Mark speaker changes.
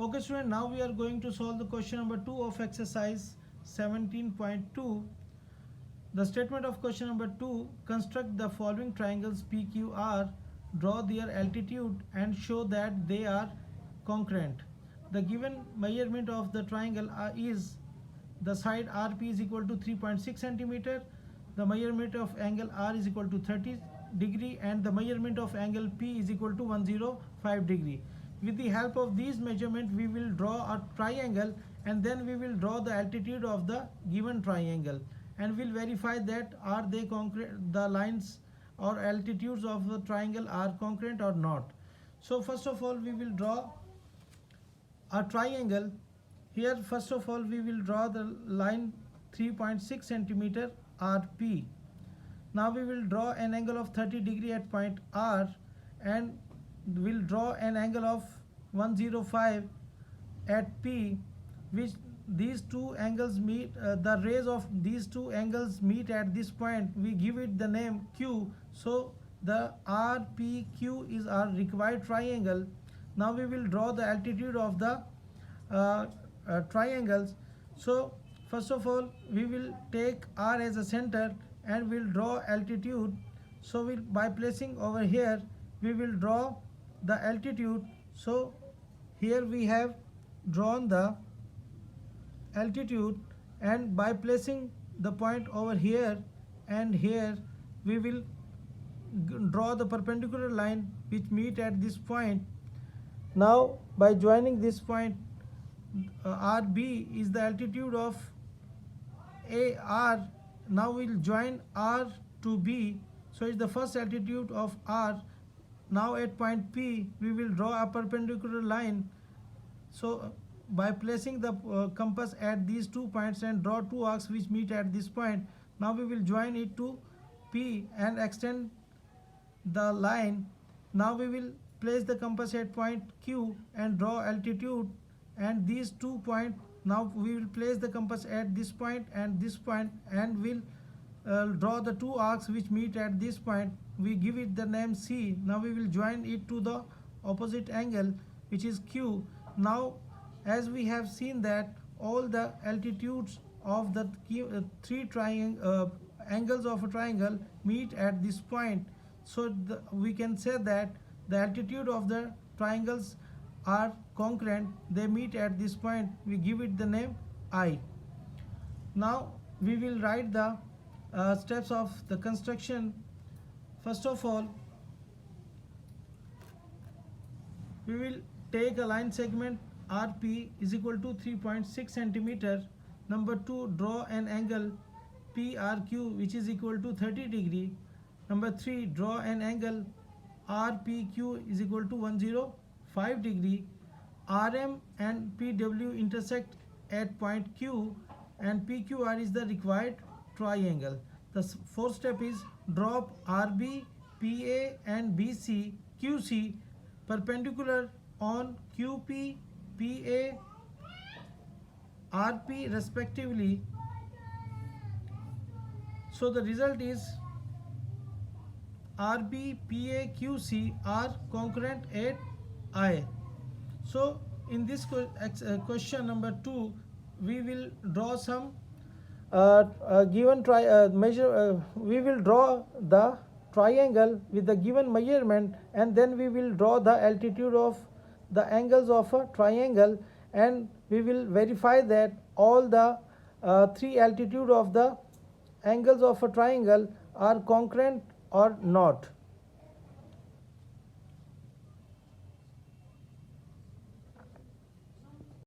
Speaker 1: Okay student, now we are going to solve the question number 2 of exercise 17.2. The statement of question number 2: construct the following triangles PQR, draw their altitude and show that they are congruent. The given measurement of the triangle is the side RP is equal to 3.6 centimeter, the measurement of angle R is equal to 30 degree, and the measurement of angle P is equal to 105 degree. With the help of these measurements, we will draw a triangle and then we will draw the altitude of the given triangle, and we'll verify that are they congruent, the lines or altitudes of the triangle are congruent or not. So first of all we will draw a triangle. Here first of all we will draw the line 3.6 centimeter RP. Now we will draw an angle of 30 degree at point R, and we'll draw an angle of 105 at P, which these two angles meet, the rays of these two angles meet at this point. We give it the name Q. So the RPQ is our required triangle. Now we will draw the altitude of the triangles. So first of all we will take R as a center and we'll draw altitude. So by placing over here we will draw the altitude. So here we have drawn the altitude, and by placing the point over here and here we will draw the perpendicular line which meet at this point. Now by joining this point, RB is the altitude of AR. Now we'll join R to B, so it's the first altitude of R. Now at point P we will draw a perpendicular line. So by placing the compass at these 2 points and draw two arcs which meet at this point, now we will join it to P and extend the line. Now we will place the compass at point Q and draw altitude, and these 2 points, now we will place the compass at this point and this point, and we'll draw the two arcs which meet at this point. We give it the name C. Now we will join it to the opposite angle which is Q. Now as we have seen that all the altitudes of the three angles of a triangle meet at this point, so we can say that the altitude of the triangles are congruent, they meet at this point. We give it the name I. Now we will write the steps of the construction. First of all we will take a line segment RP is equal to 3.6 centimeter. Number 2, draw an angle PRQ which is equal to 30 degree. Number 3, draw an angle RPQ is equal to 105 degree. RM and PW intersect at point Q, and PQR is the required triangle. The fourth step is drop RB, PA and BC, QC perpendicular on QP, PA, RP respectively. So the result is RB, PA, QC are congruent at I. So in this question number 2 we will draw some given we will draw the triangle with the given measurement, and then we will draw the altitude of the angles of a triangle, and we will verify that all the three altitude of the angles of a triangle are congruent or not.